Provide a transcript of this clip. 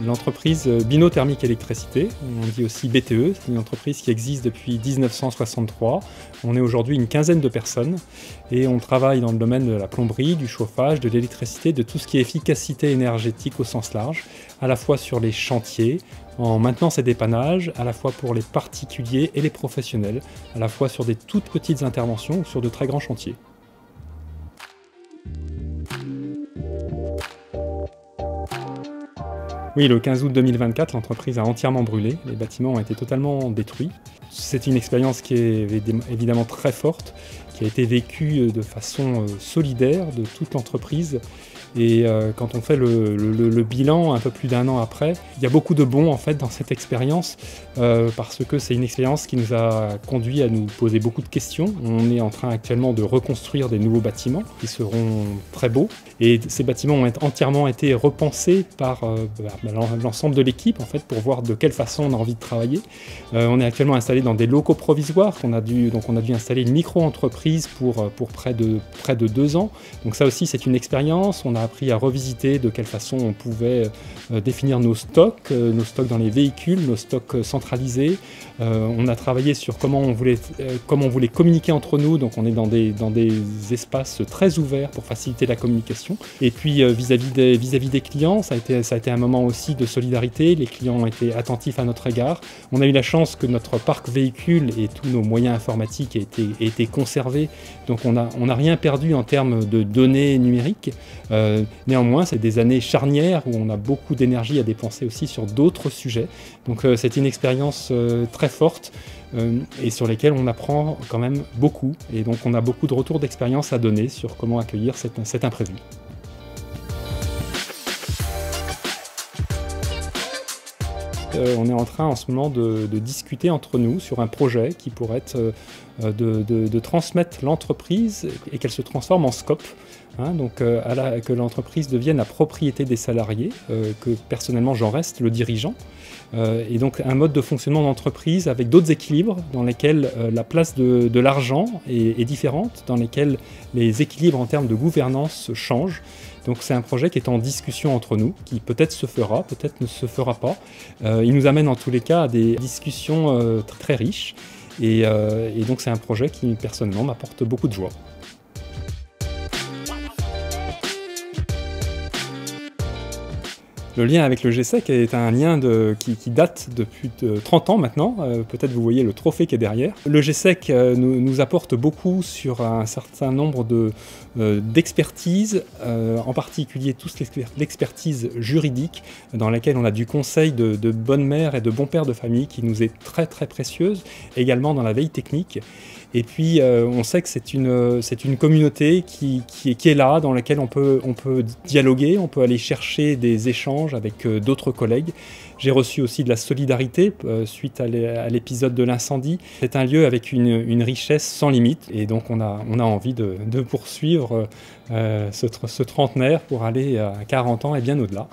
L'entreprise Bino Thermique Électricité, on dit aussi BTE, c'est une entreprise qui existe depuis 1963. On est aujourd'hui une quinzaine de personnes et on travaille dans le domaine de la plomberie, du chauffage, de l'électricité, de tout ce qui est efficacité énergétique au sens large, à la fois sur les chantiers, en maintenance et dépannage, à la fois pour les particuliers et les professionnels, à la fois sur des toutes petites interventions ou sur de très grands chantiers. Oui, le 15 août 2024, l'entreprise a entièrement brûlé, les bâtiments ont été totalement détruits. C'est une expérience qui est évidemment très forte, qui a été vécue de façon solidaire de toute l'entreprise. Et quand on fait le bilan un peu plus d'un an après, il y a beaucoup de bon en fait dans cette expérience parce que c'est une expérience qui nous a conduit à nous poser beaucoup de questions. On est en train actuellement de reconstruire des nouveaux bâtiments qui seront très beaux et ces bâtiments ont entièrement été repensés par l'ensemble de l'équipe en fait pour voir de quelle façon on a envie de travailler. On est actuellement installé dans des locaux provisoires on a dû installer une micro-entreprise pour près de 2 ans. Donc ça aussi c'est une expérience. On a appris à revisiter de quelle façon on pouvait définir nos stocks dans les véhicules, nos stocks centralisés. On a travaillé sur comment on voulait communiquer entre nous, donc on est dans des espaces très ouverts pour faciliter la communication. Et puis vis-à-vis des clients, ça a été un moment aussi de solidarité, les clients ont été attentifs à notre égard. On a eu la chance que notre parc véhicule et tous nos moyens informatiques aient été conservés, donc on n'a rien perdu en termes de données numériques. Néanmoins, c'est des années charnières où on a beaucoup d'énergie à dépenser aussi sur d'autres sujets. Donc c'est une expérience très forte et sur lesquelles on apprend quand même beaucoup. Et donc on a beaucoup de retours d'expérience à donner sur comment accueillir cet imprévu. On est en train en ce moment de discuter entre nous sur un projet qui pourrait être de transmettre l'entreprise et qu'elle se transforme en scope. Donc que l'entreprise devienne la propriété des salariés, que personnellement j'en reste le dirigeant. Et donc un mode de fonctionnement d'entreprise avec d'autres équilibres dans lesquels la place de l'argent est différente, dans lesquels les équilibres en termes de gouvernance changent. Donc c'est un projet qui est en discussion entre nous, qui peut-être se fera, peut-être ne se fera pas. Il nous amène en tous les cas à des discussions très riches et donc c'est un projet qui personnellement m'apporte beaucoup de joie. Le lien avec le GESEC est un lien qui date depuis 30 ans maintenant. Peut-être vous voyez le trophée qui est derrière. Le GESEC nous apporte beaucoup sur un certain nombre d'expertises, en particulier toute l'expertise juridique dans laquelle on a du conseil de bonnes mères et de bons pères de famille qui nous est très très précieuse, également dans la veille technique. Et puis on sait que c'est une communauté qui est là, dans laquelle on peut dialoguer, on peut aller chercher des échanges avec d'autres collègues. J'ai reçu aussi de la solidarité suite à l'épisode de l'incendie. C'est un lieu avec une richesse sans limite et donc on a envie de poursuivre ce trentenaire pour aller à 40 ans et bien au-delà.